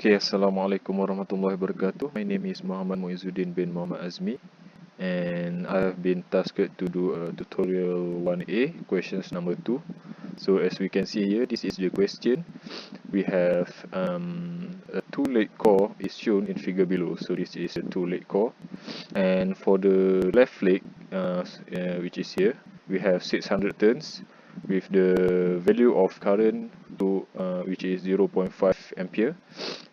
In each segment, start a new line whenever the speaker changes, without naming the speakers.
Okay, Assalamualaikum warahmatullahi wabarakatuh. My name is Muhammad Muizuddin bin Muhammad Azmi, and I have been tasked to do a tutorial 1A, questions number 2. So as we can see here, this is the question. We have a two-leg core is shown in figure below. So this is a two-leg core, and for the left leg, which is here, we have 600 turns with the value of current to which is 0.5 ampere,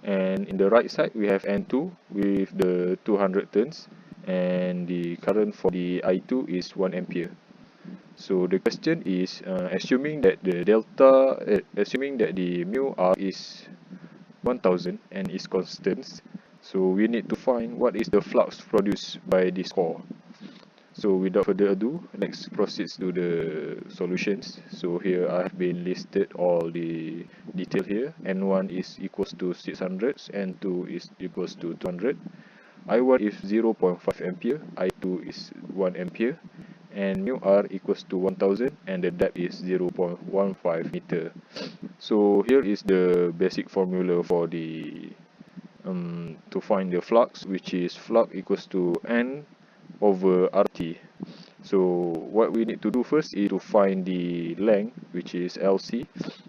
and in the right side we have N2 with the 200 turns, and the current for the I2 is 1 ampere. So the question is, assuming that the mu r is 1000 and is constant, so we need to find what is the flux produced by this core. So without further ado, let's proceed to the solutions. So here I have been listed all the detail here. N1 is equals to 600, N2 is equals to 200, I1 is 0.5 ampere, I2 is 1 ampere, and mu r equals to 1000, and the depth is 0.15 meter. So here is the basic formula for the to find the flux, which is flux equals to N over RT. So what we need to do first is to find the length, which is LC.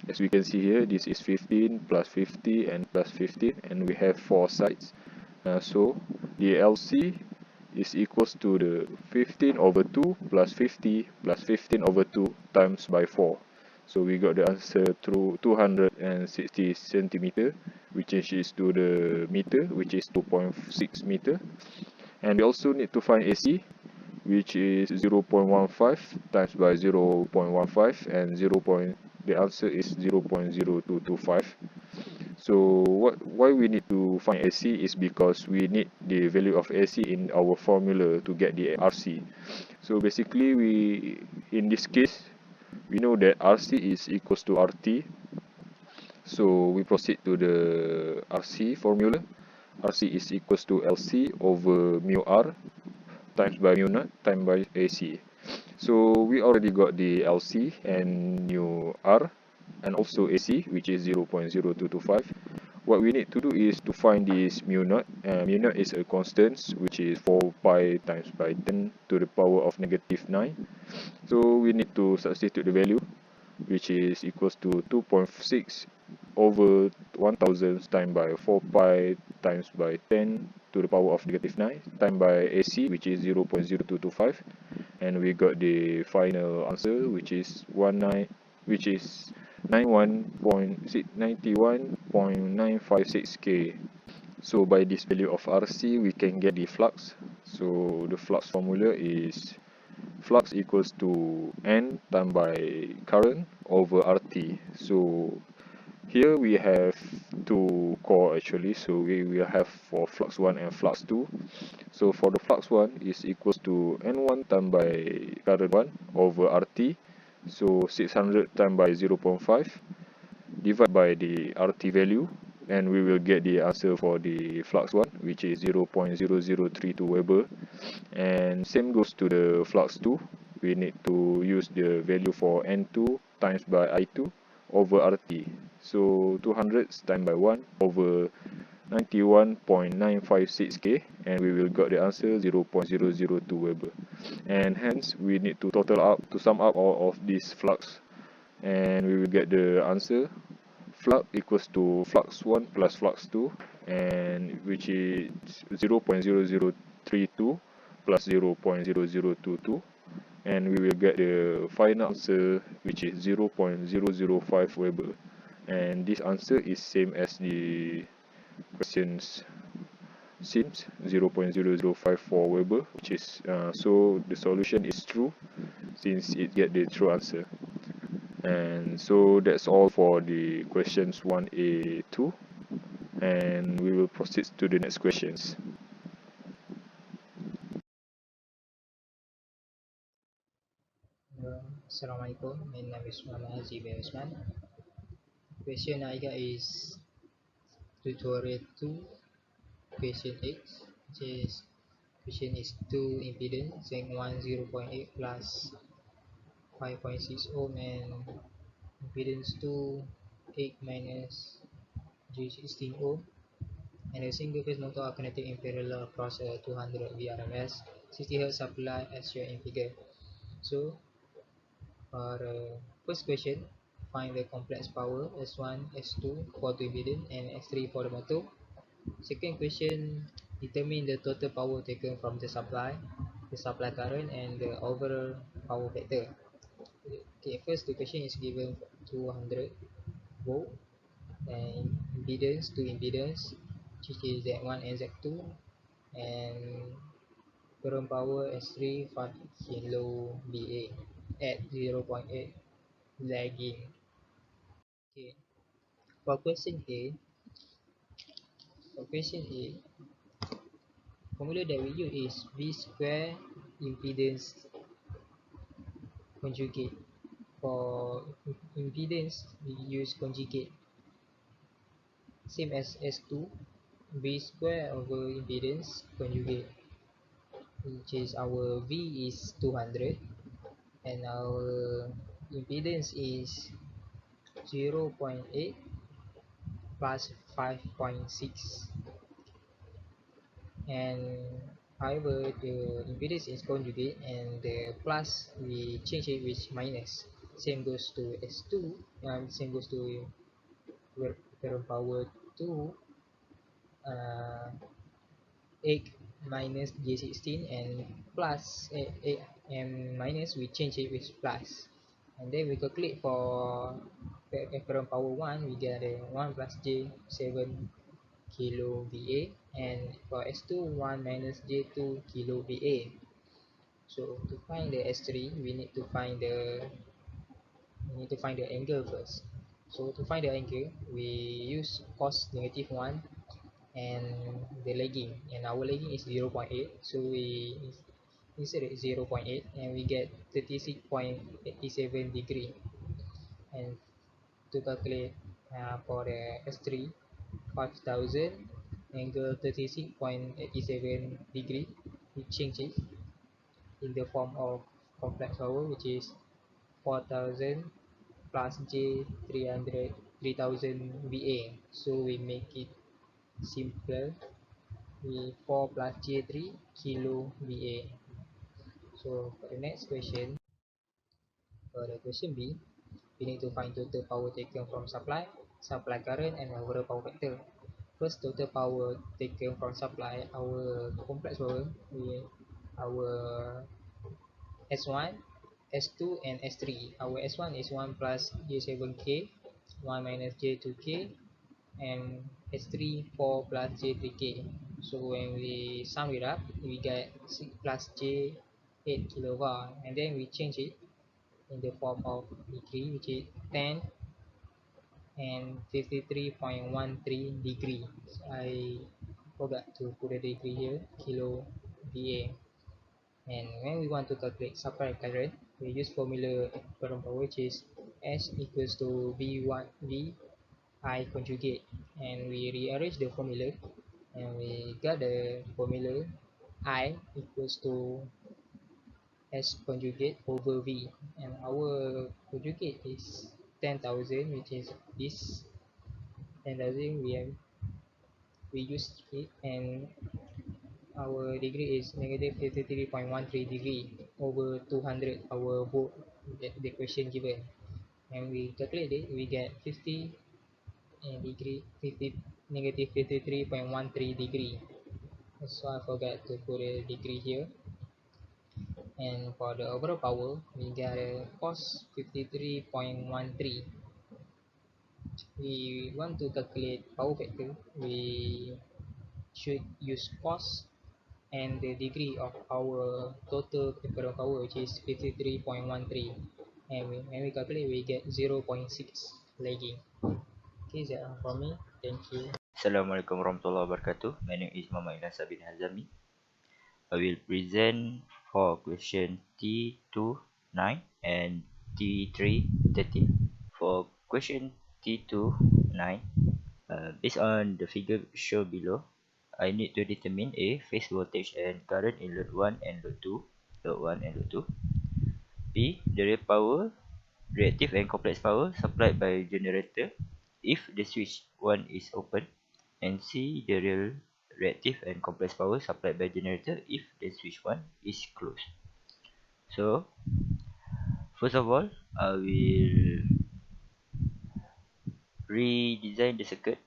As we can see here, this is 15 plus 50 and plus 15, and we have 4 sides. So the LC is equals to the 15 over 2 plus 50 plus 15 over 2 times by 4. So we got the answer through 260 centimeter, which is to the meter, which is 2.6 meter. And we also need to find AC, which is 0.15 times by 0.15, and the answer is 0.0225. So why we need to find AC is because we need the value of AC in our formula to get the RC. So basically, in this case, we know that RC is equals to RT. So we proceed to the RC formula. RC is equals to LC over mu R times by mu naught times by AC. So we already got the LC and mu R and also AC, which is 0.0225. What we need to do is to find this mu naught. Mu naught is a constant, which is 4 pi times by 10 to the power of negative 9. So we need to substitute the value, which is equals to 2.6 over 1000 times by 4 pi times by 10 to the power of negative 9 times by AC, which is 0.0225, and we got the final answer, which is 91.956 K. So by this value of RC, we can get the flux. So the flux formula is flux equals to N times by current over RT. So here we have two core actually, so we will have for flux 1 and flux 2. So for the flux 1 is equals to N1 times by current 1 over RT. So 600 times by 0.5 divided by the RT value, and we will get the answer for the flux 1, which is 0.0032 Weber. And same goes to the flux 2. We need to use the value for N2 times by I2 over RT. So 200 times by 1 over 91.956 K, and we will got the answer 0.002 Weber. And hence we need to sum up all of these flux, and we will get the answer. Flux equals to flux 1 plus flux 2, and which is 0.0032 plus 0.0022, and we will get the final answer, which is 0.005 Weber. And this answer is same as the questions since 0.0054 Weber, which is so the solution is true since it get the true answer. And so that's all for the questions 1A2, and we will proceed to the next questions.
Assalamualaikum, my name is Muhammad Haji bin Usman. Question I got is tutorial 2, question 8, which is question is 2 impedance, zinc 1 0.8 plus 5.6 ohm, and impedance 2 8 minus G16 ohm. and a single phase motor are connected in parallel across a 200 VRMS 60 Hz supply as shown in figure. So for first question, find the complex power S1, S2 for the impedance and S3 for the motor. Second question, determine the total power taken from the supply current and the overall power factor. Okay, first the question is given 200 volt and impedance to impedance, which is Z1 and Z2, and current power S3 5 kilo VA at 0.8 lagging. Okay, for question A, formula that we use is V square impedance conjugate. For impedance, we use conjugate, same as S2, V square over impedance conjugate, which is our V is 200 and our impedance is 0.8 plus 5.6, and however the impedance is conjugate and the plus we change it with minus. Same goes to S2, same goes to current power 2, 8 minus J16 and plus 8 and minus we change it with plus, and then we calculate for current power 1, we get a 1 plus J7 kilo VA, and for S2 1 minus J2 kilo VA. So to find the S3 we need to find the angle first. So to find the angle we use cos negative 1 and the lagging, and our lagging is 0.8, so we insert it 0.8 and we get 36.87 degree. And to calculate for the S3 5000 angle 36.87 degree, we change it in the form of complex power, which is 4000 plus J 300 3000 VA. So we make it simple with 4 plus J3 kilo VA. So for the next question, for the question B, we need to find total power taken from supply current and overall power factor. First, total power taken from supply, our complex power, our S1, S2 and S3. Our S1 is 1 plus J7K, 1 minus J2K, and S3 4 plus J3K. So when we sum it up, we get 6 plus J 8 kilowatt, and then we change it in the form of degree, which is 10 and 53.13 degree. So I forgot to put a degree here, kilo VA. And when we want to calculate supply current, we use formula current power, which is S equals to V1 V I conjugate, and we rearrange the formula and we got the formula I equals to S conjugate over V, and our conjugate is 10,000, which is this 10,000 we use it, and our degree is negative 53.13 degree over 200 our volt, the question given, and we calculate it, we get 50 and degree 50 negative 53.13 degree. So I forgot to put a degree here. And for the overall power, we get a cos 53.13. We want to calculate power factor, we should use cos and the degree of our total current power, which is 53.13, and when we calculate we get 0.6 lagging. Okay, that's all for me. Thank you.
Assalamualaikum warahmatullahi wabarakatuh. My name is Muhammad Ilyas bin Hazami. I will present for question T29 and T313. For question T29, based on the figure shown below, I need to determine A. Phase voltage and current in load 1 and load 2. Load 1 and load 2. B. The real power, reactive and complex power supplied by generator if the switch 1 is open, and see the real reactive and complex power supplied by generator if the switch 1 is closed. So first of all, I will redesign the circuit.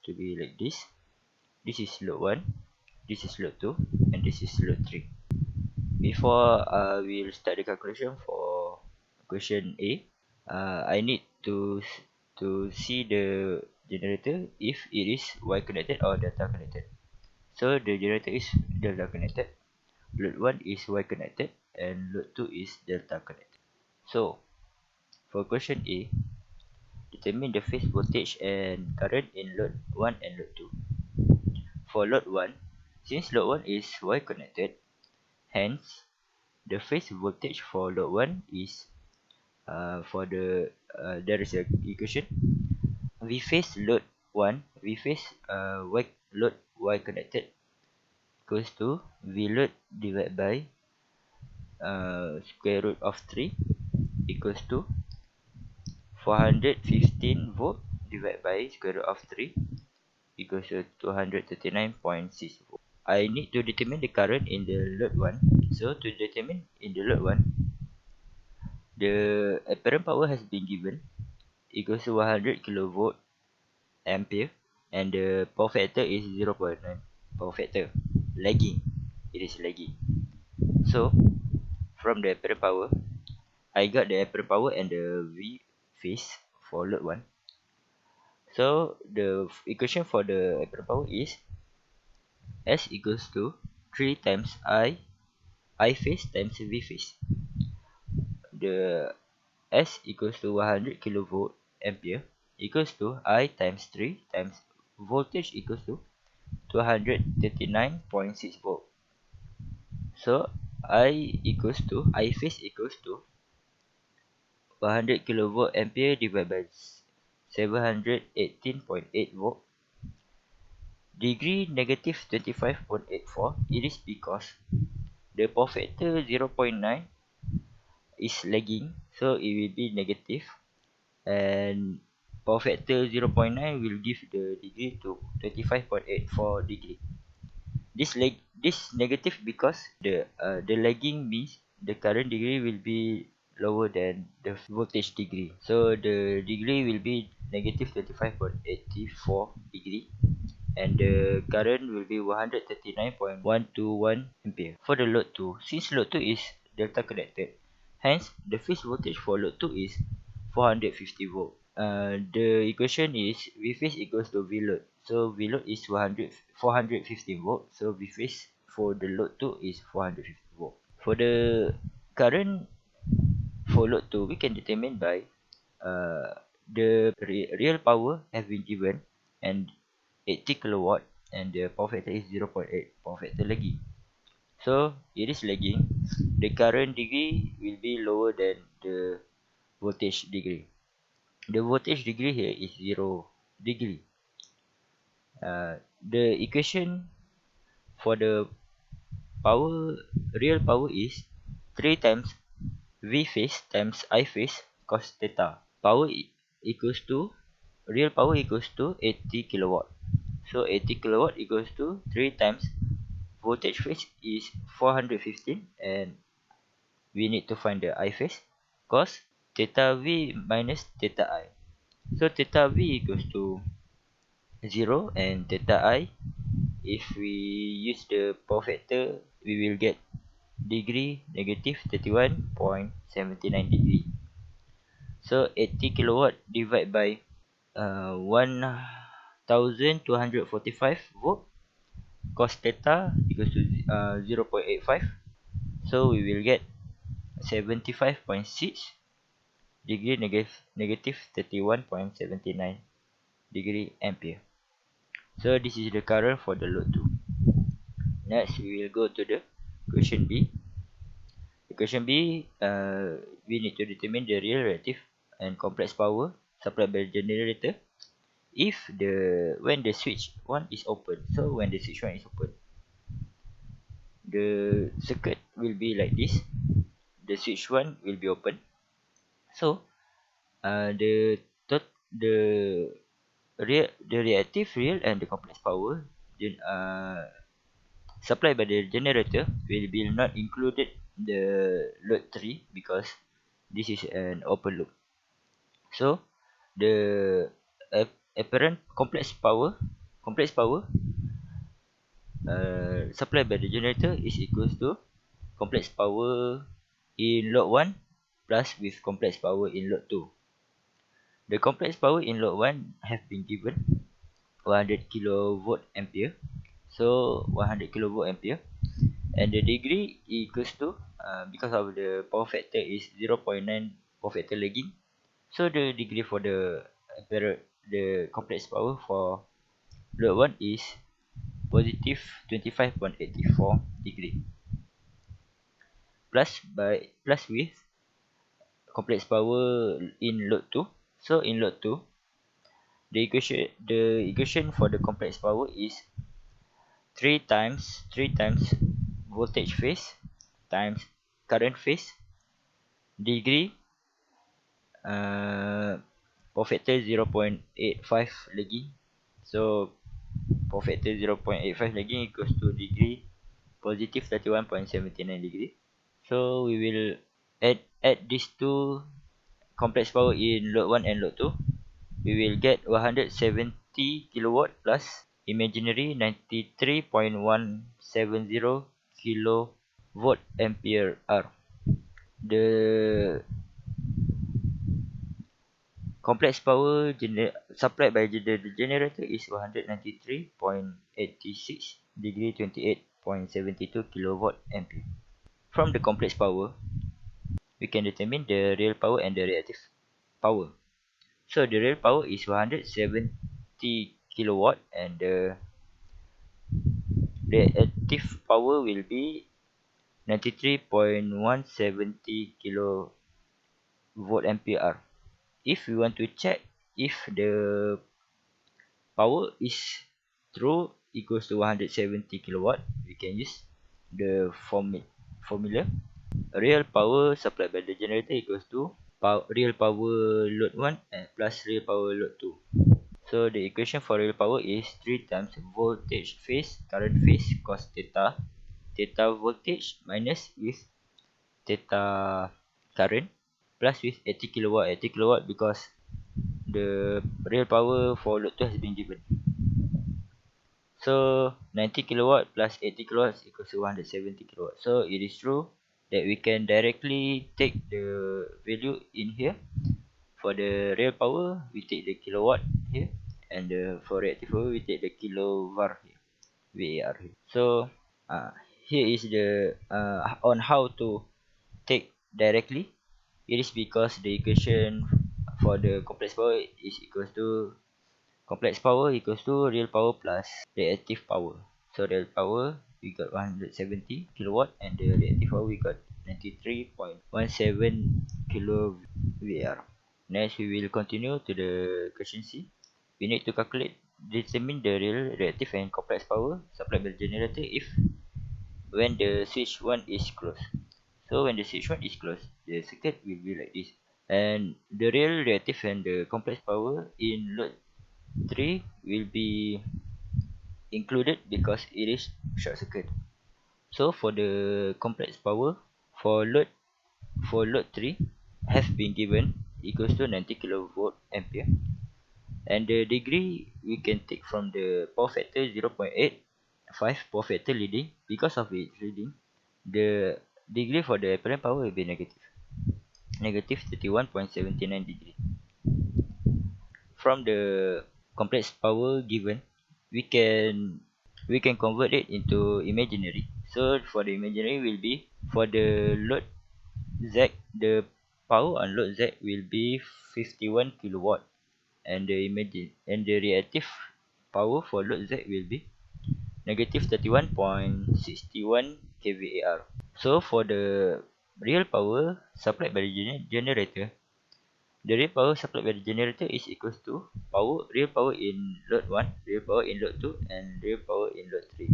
To be like this. This is load 1, this is load 2, and this is load 3. Before I will start the calculation for question A, I need to see the generator if it is Y connected or delta connected. So the generator is delta connected, load 1 is Y connected, and load 2 is delta connected. So for question A, determine the phase voltage and current in load 1 and load 2. For load 1, since load 1 is Y connected, hence the phase voltage for load 1 is there is a equation. We phase load 1, we phase load Y connected equals to V load divided by square root of 3 equals to 415 volt divided by square root of 3 equals to 239.6 volt. I need to determine the current in the load 1. So to determine in the load 1, the apparent power has been given equals to 100 kilovolt ampere, and the power factor is 0.9. Power factor lagging, it is lagging. So from the apparent power, I got the apparent power and the V phase for load 1. So the equation for the apparent power is S equals to 3 times I phase times V phase. The S equals to 100 kilovolt ampere equals to I times 3 times voltage equals to 239.6 volt. So I phase equals to 100 kilovolt ampere divided by 718.8 volt. Degree negative 25.84. It is because the power factor 0.9 is lagging, so it will be negative, and power factor 0.9 will give the degree to 25.84 degree. This negative because the lagging means the current degree will be lower than the voltage degree. So the degree will be negative 25.84 degree, and the current will be 139.121 ampere. For the load 2, since load 2 is delta connected, hence the phase voltage for load 2 is 450 volt. The equation is V phase equals to V load. So V load is 450 volt. So V phase for the load 2 is 450 volt. For the current for load 2, we can determine by the real power have been given and 80 kilowatt, and the power factor is 0.8. Power factor lagging. So it is lagging. The current degree will be lower than the voltage degree. The voltage degree here is 0 degree. The equation for the real power is 3 times V phase times I phase cos theta. Real power equals to 80 kilowatt. So 80 kilowatt equals to 3 times voltage phase is 415, and we need to find the I phase cos theta V minus theta I. So theta V equals to 0, and theta I, if we use the power factor, we will get degree negative 31.79 degree. So 80 kilowatt divided by 1245 volt cos theta equals to 0.85. So we will get 75.6 degree negative 31.79 degree ampere. So this is the current for the load 2. Next, we will go to the question B. The question B, we need to determine the real reactive and complex power supplied by the generator when the switch 1 is open. So when the switch 1 is open, the circuit will be like this. The switch 1 will be open. So the the reactive, real, and the complex power supplied by the generator will be not included the load 3 because this is an open loop. So the apparent complex power supplied by the generator is equals to complex power in load 1 plus with complex power in load 2. The complex power in load 1 have been given 100 kilovolt ampere. So 100 kilovolt ampere, and the degree equals to because of the power factor is 0.9 power factor lagging. So the degree for the complex power for load 1 is positive 25.84 degree plus with complex power in load 2. So in load 2, the equation for the complex power is 3 times voltage phase times current phase degree power factor 0.85 lagging. So power factor 0.85 lagging equals to degree positive 31.79 degree. So we will add these two complex power in load 1 and load 2. We will get 170 kilowatt plus imaginary 93.170 kilovolt ampere hour. The complex power supplied by the generator is 193.86 degree 28.72 kilowatt ampere. From the complex power, we can determine the real power and the reactive power. So the real power is 170 kilowatt and the reactive power will be 93.170 kilovolt ampere hour. If we want to check if the power is true equals to 170 kilowatt, we can use the formula. Real power supplied by the generator equals to real power load 1 and plus real power load 2. So the equation for real power is 3 times voltage phase current phase cos theta voltage minus with theta current plus with 80 kilowatt because the real power for load 2 has been given. So 90 kilowatt plus 80 kilowatt is equals to 170 kilowatt. So it is true that we can directly take the value in here. For the real power, we take the kilowatt here, and for reactive power, we take the kilovar here, VAR here. So here is the on how to take directly. It is because the equation for the complex power is equals to complex power equals to real power plus reactive power. So real power we got 170 kilowatt and the reactive power we got 93.17 kilo VAR. Next we will continue to the question C. We need to determine the real, reactive and complex power supplied by the generator if when the switch 1 is closed. So when the switch 1 is closed, the circuit will be like this. And the real, reactive and the complex power in load 3 will be included because it is short circuit. So for the complex power for load 3 have been given equals to 90 kilovolt ampere, and the degree we can take from the power factor 0.85 power factor leading. Because of its leading, the degree for the apparent power will be negative 31.79 degree. From the complex power given, we can convert it into imaginary. So for the imaginary will be for the load Z, the power on load Z will be 51 kilowatt, and the reactive power for load Z will be negative 31.61 kVAR. So for the real power supplied by the generator, the real power supplied by the generator is equals to real power in load 1, real power in load 2, and real power in load 3.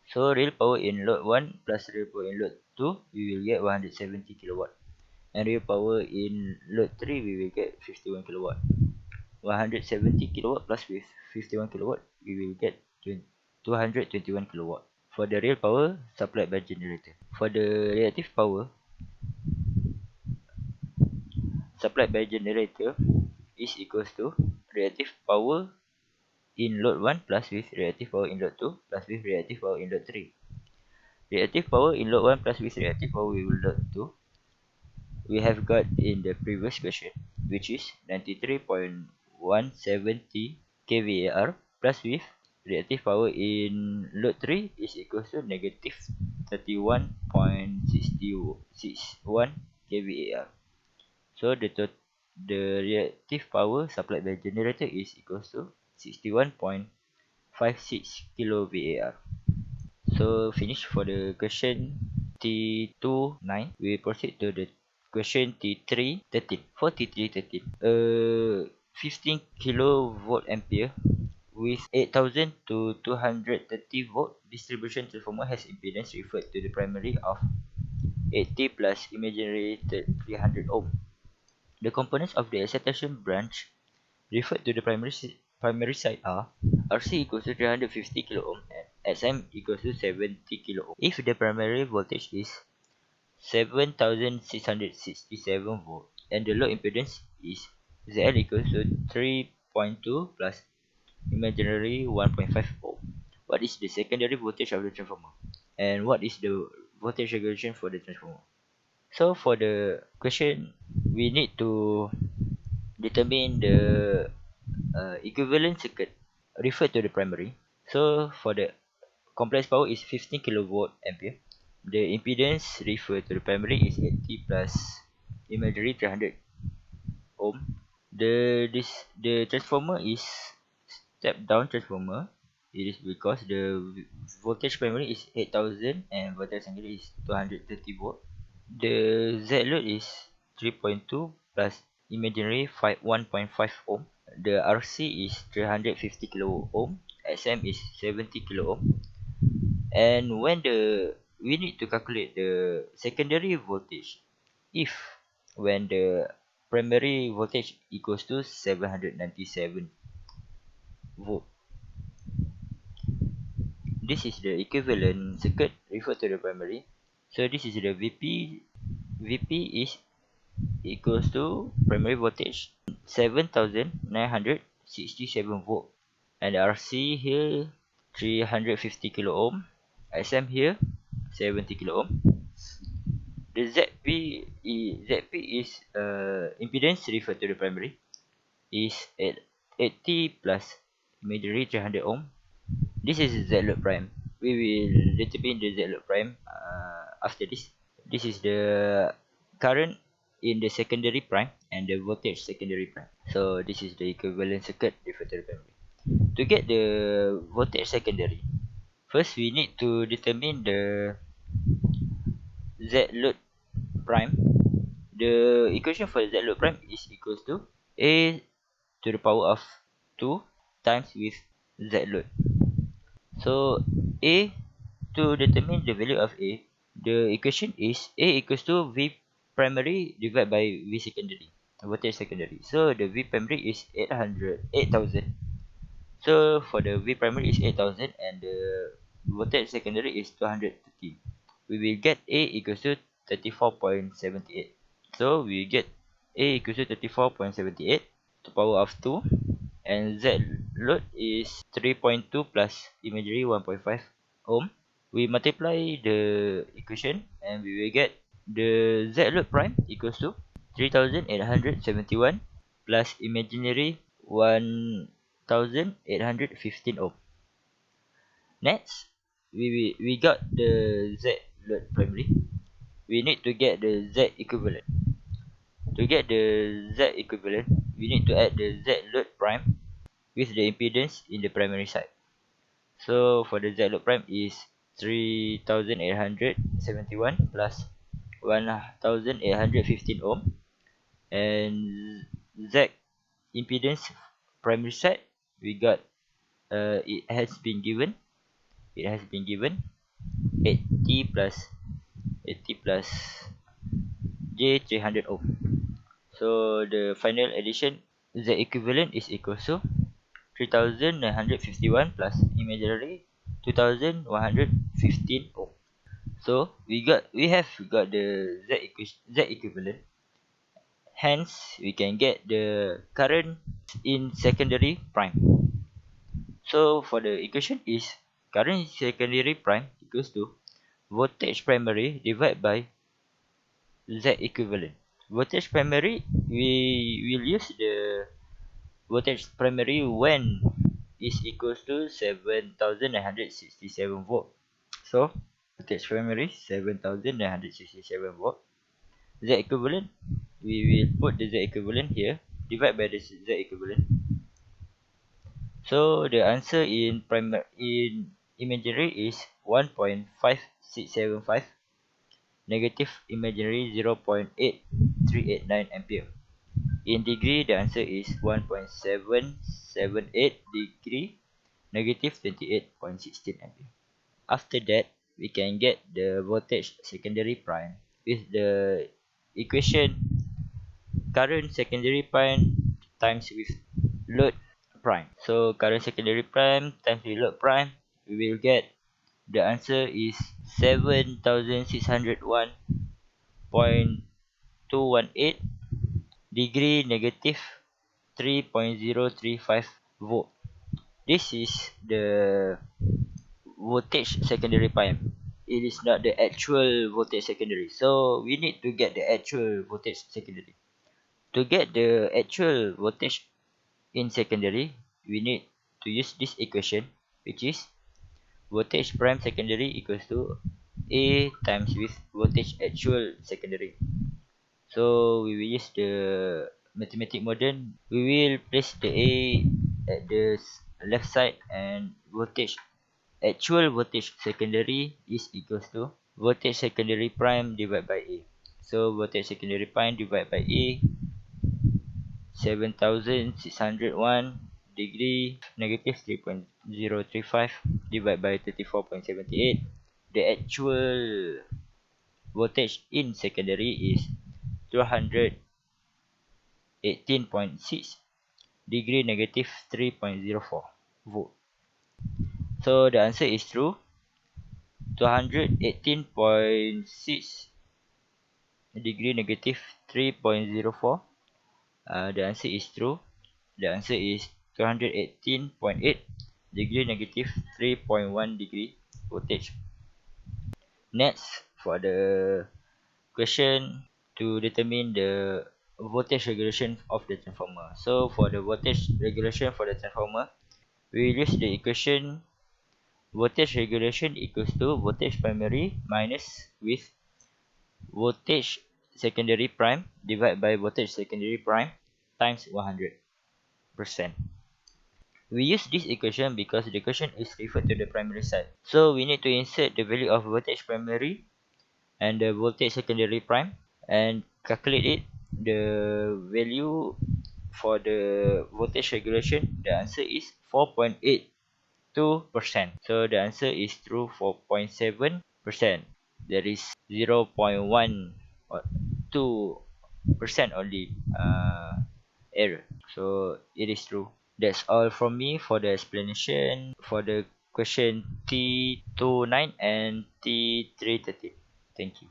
So real power in load 1 plus real power in load 2, we will get 170 kilowatt. And real power in load 3 we will get 51 kilowatt. 170 kilowatt plus with 51 kilowatt we will get 221 kilowatt for the real power supplied by generator. For the reactive power supplied by generator is equals to reactive power in load 1 plus with reactive power in load 2 plus with reactive power in load 3. Reactive power in load 1 plus with reactive power in load 2 we have got in the previous question, which is 93.170 kVAR plus with reactive power in load 3 is equals to negative 31.61 kVAR. So the reactive power supplied by generator is equals to 61.56 kVAR. So finish for the question T29. We proceed to the question T313. For T313, 15 kilovolt ampere with 8000 to 230 volt distribution transformer has impedance referred to the primary of 80 plus imaginary 300 ohm. The components of the excitation branch referred to the primary side are RC equals to 350 kilo ohm and SM equals to 70 kilo ohm. If the primary voltage is 7667 volt and the load impedance is ZL equals to 3.2 plus imaginary 1.5 ohm, what is the secondary voltage of the transformer? And what is the voltage regulation for the transformer? So for the question, we need to determine the equivalent circuit referred to the primary. So for the complex power is 15 kilovolt ampere. The impedance referred to the primary is 80 plus imaginary 300 ohm. The transformer is step down transformer. It is because the voltage primary is 8000 and voltage secondary is 230 volt. The Z load is 3.2 plus imaginary 1.5 ohm. The RC is 350 kilo ohm. SM is 70 kilo ohm. And we need to calculate the secondary voltage if when the primary voltage equals to 797 volt. This is the equivalent circuit referred to the primary. So this is the VP. VP is equals to primary voltage 7967 volt, and the RC here 350 kilo ohm, SM here 70 kilo ohm. The ZP is impedance referred to the primary is at 80 plus imaginary 300 ohm. This is Z load prime. We will determine the Z load prime after this. This is the current in the secondary prime and the voltage secondary prime. So this is the equivalent circuit referred to the primary. To get the voltage secondary, first we need to determine the Z load prime. The equation for Z load prime is equals to A to the power of 2 times with Z load. So A, to determine the value of A, the equation is A equals to V primary divided by V secondary, voltage secondary. So the V primary is 8000. So for the V primary is 8000 and the voltage secondary is 230. We will get A equals to 34.78. So we get A equals to 34.78 to power of 2, and Z load is 3.2 plus imaginary 1.5 ohm. We multiply the equation and we will get the Z load prime equals to 3871 plus imaginary 1815 ohm. Next, we got the Z load primary. We need to get the Z equivalent. To get the Z equivalent, we need to add the Z load prime with the impedance in the primary side. So for the Z load prime is 3871 plus 1815 ohm, and Z impedance primary side we got it has been given 80 plus J300 ohm. So the final addition, Z equivalent is equal to 3951 plus imaginary 2115 ohm. So we have got the Z equivalent. Hence we can get the current in secondary prime. So for the equation is current secondary prime equals to voltage primary divided by Z equivalent. Voltage primary, we will use the voltage primary when is equals to 7967 volt. So voltage primary 7967 volt. Z equivalent, we will put the Z equivalent here, divide by the Z equivalent. So the answer in imaginary is 1.5675, negative imaginary 0.8389 ampere. In degree, the answer is 1.778 degree, negative 28.16 ampere. After that, we can get the voltage secondary prime with the equation current secondary prime times with load prime. So current secondary prime times with load prime, we will get the answer is 7601.218 degree, negative 3.035 volt. This is the voltage secondary prime. It is not the actual voltage secondary. So we need to get the actual voltage secondary. To get the actual voltage in secondary, we need to use this equation, which is voltage prime secondary equals to A times with voltage actual secondary. So we will use the mathematics modern. We will place the A at the left side and actual voltage secondary is equals to voltage secondary prime divided by A. So voltage secondary prime divided by A, 7601 degree, negative 3.035 divided by 34.78. The actual voltage in secondary is 218.6 degree, negative 3.04 volt. So the answer is true. 218.6 degree, negative 3.04. The answer is true. The answer is 218.8 degree, negative 3.1 degree voltage. Next, for the question to determine the voltage regulation of the transformer. So for the voltage regulation for the transformer, we will use the equation voltage regulation equals to voltage primary minus with voltage secondary prime divided by voltage secondary prime times 100%. We use this equation because the equation is referred to the primary side. So we need to insert the value of voltage primary and the voltage secondary prime and calculate it. The value for the voltage regulation, the answer is 4.82%. So the answer is true, 4.7%. There is 0.1 or 2% only error. So it is true. That's all from me for the explanation for the question T29 and T330. Thank you.